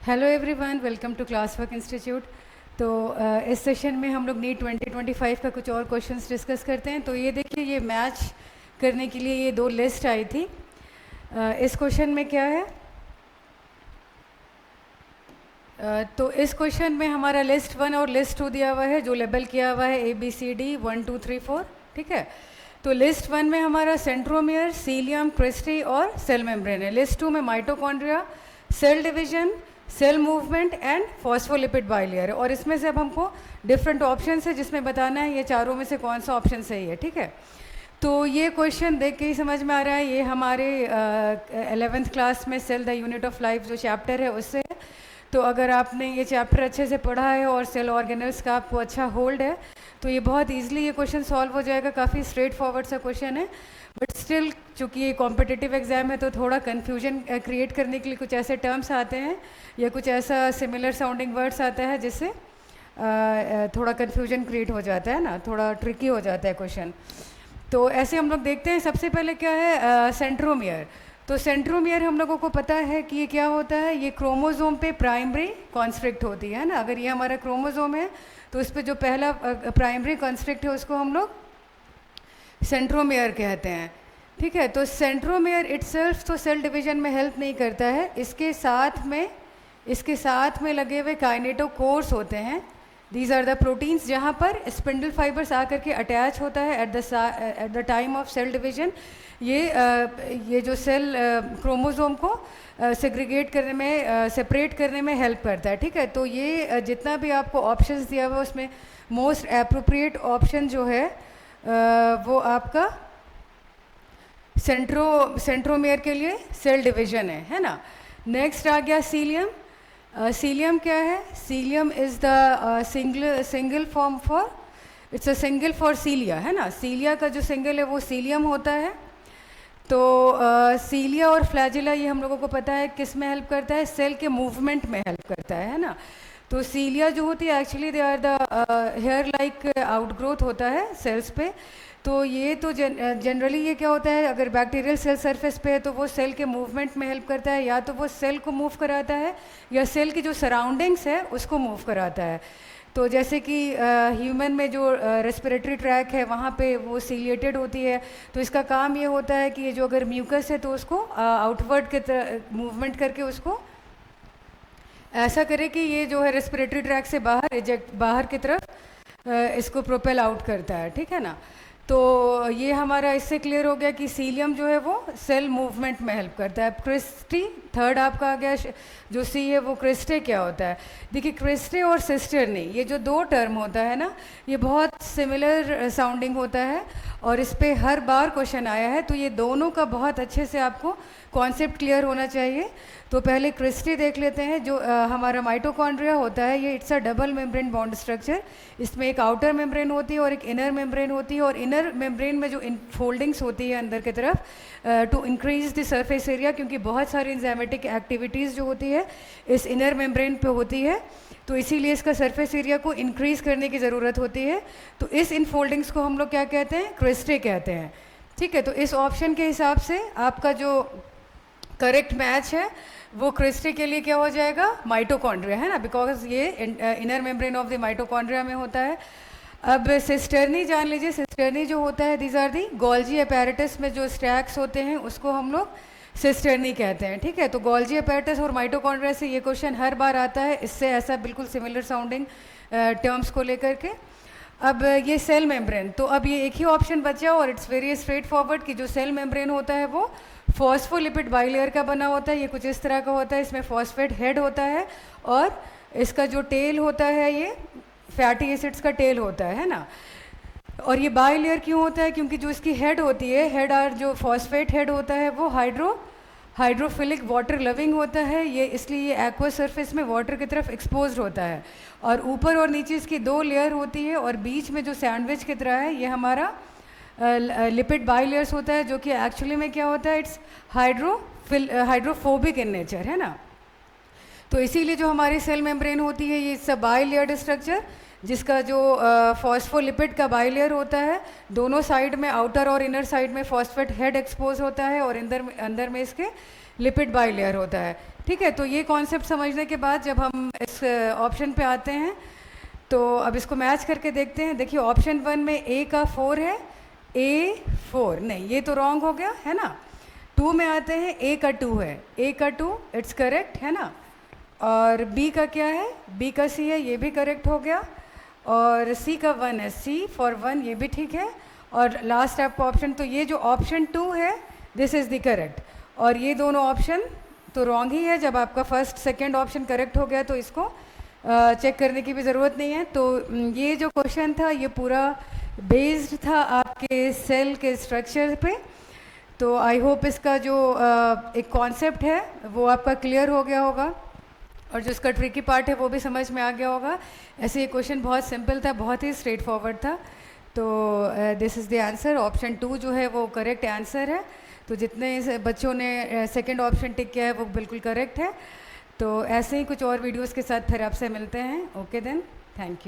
Hello everyone, welcome to class work institute. तो इस session में हम लोग नीट 2025 का कुछ और क्वेश्चंस डिस्कस करते हैं। तो ये देखिए, ये मैच करने के लिए ये दो लिस्ट आई थी। इस क्वेश्चन में क्या है, तो इस क्वेश्चन में हमारा लिस्ट 1 और लिस्ट 2 दिया हुआ है, जो लेबल किया हुआ है ABCD 1 2 3 4। ठीक है, तो लिस्ट 1 में हमारा सेंट्रोमियर, सीलियम, क्रिस्टी और सेल मेम्ब्रेन है। लिस्ट 2 में mitochondria, cell division, cell movement and phospholipid bilayer है। और इसमें से अब हमको डिफरेंट ऑप्शन है जिसमें बताना है ये चारों में से कौन सा ऑप्शन सही है। ठीक है, तो ये क्वेश्चन देख के ही समझ में आ रहा है, ये हमारे 11th क्लास में cell the unit of life जो चैप्टर है उससे है। तो अगर आपने ये चैप्टर अच्छे से पढ़ा है और सेल ऑर्गेनल्स का आपको अच्छा होल्ड है तो ये बहुत ईजिली ये क्वेश्चन सॉल्व हो जाएगा। काफ़ी स्ट्रेट फॉरवर्ड सा क्वेश्चन है, बट स्टिल चूँकि ये कॉम्पिटिटिव एग्जाम है तो थोड़ा कन्फ्यूजन क्रिएट करने के लिए कुछ ऐसे टर्म्स आते हैं या कुछ ऐसा सिमिलर साउंडिंग वर्ड्स आता है जिससे थोड़ा कन्फ्यूजन क्रिएट हो जाता है ना, थोड़ा ट्रिकी हो जाता है क्वेश्चन। तो ऐसे हम लोग देखते हैं। सबसे पहले क्या है, सेंट्रोमियर। तो सेंट्रोमियर हम लोगों को पता है कि ये क्या होता है, ये क्रोमोसोम पे प्राइमरी कॉन्स्ट्रिक्ट होती है ना। अगर ये हमारा क्रोमोसोम है तो उस पर जो पहला प्राइमरी कॉन्स्ट्रिक्ट है उसको हम लोग सेंट्रोमियर कहते हैं। ठीक है, तो सेंट्रोमियर इटसेल्फ तो सेल डिवीजन में हेल्प नहीं करता है, इसके साथ में लगे हुए काइनेटोकोर्स होते हैं। दीज आर द प्रोटीन्स जहाँ पर स्पिंडल फाइबर्स आकर के अटैच होता है at the time of cell division. ये जो सेल क्रोमोसोम को सेग्रीगेट करने में, सेपरेट करने में हेल्प करता है। ठीक है, तो ये जितना भी आपको ऑप्शंस दिया हुआ है उसमें मोस्ट एप्रोप्रिएट ऑप्शन जो है वो आपका सेंट्रोमियर के लिए सेल डिवीजन है ना। नेक्स्ट आ गया सीलियम। सीलियम क्या है, cilium is the single form for, it's a single for cilia है ना। सीलिया का जो सिंगल है वो सीलियम होता है। तो सीलिया और फ्लैजिला ये हम लोगों को पता है किस में हेल्प करता है, सेल के मूवमेंट में हेल्प करता है ना। तो सीलिया जो होती है actually they are the hair like outgrowth होता है सेल्स पे। तो ये तो जनरली ये क्या होता है, अगर बैक्टीरियल सेल सरफेस पे है तो वो सेल के मूवमेंट में हेल्प करता है, या तो वो सेल को मूव कराता है या सेल की जो सराउंडिंग्स है उसको मूव कराता है। तो जैसे कि ह्यूमन में जो रेस्पिरेटरी ट्रैक है वहाँ पे वो सीलिएटेड होती है, तो इसका काम ये होता है कि ये जो अगर म्यूकस है तो उसको आउटवर्ड के मूवमेंट करके उसको ऐसा करे कि ये जो है रेस्पिरेटरी ट्रैक से बाहर की तरफ इसको प्रोपेल आउट करता है। ठीक है ना, तो ये हमारा इससे क्लियर हो गया कि सीलियम जो है वो सेल मूवमेंट में हेल्प करता है। क्रिस्टी थर्ड आपका आ गया, जो सी है वो क्रिस्टे क्या होता है। देखिए, क्रिस्टे और सिस्टर्नी ये जो दो टर्म होता है ना, ये बहुत सिमिलर साउंडिंग होता है और इस पर हर बार क्वेश्चन आया है। तो ये दोनों का बहुत अच्छे से आपको कॉन्सेप्ट क्लियर होना चाहिए। तो पहले क्रिस्टी देख लेते हैं। जो हमारा माइटोकॉन्ड्रिया होता है ये it's a double membrane bond structure. इसमें एक आउटर मेम्ब्रेन होती है और एक इनर मेम्ब्रेन होती है, और इनर मेम्ब्रेन में जो फोल्डिंग्स होती है अंदर की तरफ to increase the surface area, क्योंकि बहुत सारी एंजाइमेटिक एक्टिविटीज़ जो होती है इस इनर मेम्ब्रेन पे होती है, तो इसीलिए इसका सरफेस एरिया को इंक्रीज़ करने की ज़रूरत होती है। तो इस इन फोल्डिंग्स को हम लोग क्या कहते हैं, क्रिस्टे कहते हैं। ठीक है, तो इस ऑप्शन के हिसाब से आपका जो करेक्ट मैच है वो क्रिस्टे के लिए क्या हो जाएगा, माइटोकॉन्ड्रिया है ना, बिकॉज ये inner membrane of the mitochondria में होता है। अब सिस्टर्नी जान लीजिए। सिस्टर्नी जो होता है these are the Golgi apparatus में जो स्टैक्स होते हैं उसको हम लोग सिस्टर्नी कहते हैं। ठीक है, तो गोल्जी अपैरेटस और माइटोकॉन्ड्रिया से ये क्वेश्चन हर बार आता है, इससे ऐसा बिल्कुल सिमिलर साउंडिंग टर्म्स को लेकर के। अब ये सेल मेम्ब्रेन, तो अब ये एक ही ऑप्शन बचा और इट्स वेरी स्ट्रेट फॉरवर्ड कि जो सेल मेम्ब्रेन होता है वो फॉस्फोलिपिड बाइलेयर का बना होता है। ये कुछ इस तरह का होता है, इसमें फॉस्फेट हेड होता है और इसका जो टेल होता है ये फैटी एसिड्स का टेल होता है ना। और ये बाइलेयर क्यों होता है, क्योंकि जो इसकी हेड होती है, हेड और जो फॉस्फेट हेड होता है वो हाइड्रोफिलिक वाटर लविंग होता है ये, इसलिए ये एक्वा सरफेस में वाटर की तरफ एक्सपोज होता है। और ऊपर और नीचे इसकी दो लेयर होती है और बीच में जो सैंडविच की तरह है ये हमारा लिपिड बाइलेयर्स होता है, जो कि एक्चुअली में क्या होता है, इट्स हाइड्रोफोबिक इन नेचर है ना। तो इसीलिए जो हमारी सेल मेम्ब्रेन होती है ये इट्स अ बाइलेयर्ड स्ट्रक्चर, जिसका जो फॉस्फोलिपिड का बाइलेयर होता है, दोनों साइड में आउटर और इनर साइड में फॉस्फेट हेड एक्सपोज होता है और अंदर में इसके लिपिड बाइलेयर होता है। ठीक है, तो ये कॉन्सेप्ट समझने के बाद जब हम इस ऑप्शन पे आते हैं तो अब इसको मैच करके देखते हैं। देखिए ऑप्शन 1 में ए का 4 है, ए 4 नहीं, ये तो रॉन्ग हो गया है ना। 2 में आते हैं, ए का 2 है, ए का 2 इट्स करेक्ट है ना। और बी का क्या है, बी का सी है, ये भी करेक्ट हो गया। और सी का 1 है, सी फॉर 1 ये भी ठीक है। और लास्ट आपका ऑप्शन, तो ये जो ऑप्शन 2 है दिस इज़ द करेक्ट। और ये दोनों ऑप्शन तो रॉन्ग ही है। जब आपका फर्स्ट सेकंड ऑप्शन करेक्ट हो गया तो इसको चेक करने की भी ज़रूरत नहीं है। तो ये जो क्वेश्चन था ये पूरा बेस्ड था आपके सेल के स्ट्रक्चर पे। तो आई होप इसका जो एक कॉन्सेप्ट है वो आपका क्लियर हो गया होगा और जो इसका ट्रिकी पार्ट है वो भी समझ में आ गया होगा। ऐसे ये क्वेश्चन बहुत सिंपल था, बहुत ही स्ट्रेट फॉरवर्ड था। तो this is the answer, option 2 जो है वो करेक्ट आंसर है। तो जितने बच्चों ने सेकंड ऑप्शन टिक किया है वो बिल्कुल करेक्ट है। तो ऐसे ही कुछ और वीडियोस के साथ फिर आपसे मिलते हैं। Okay then, thank you.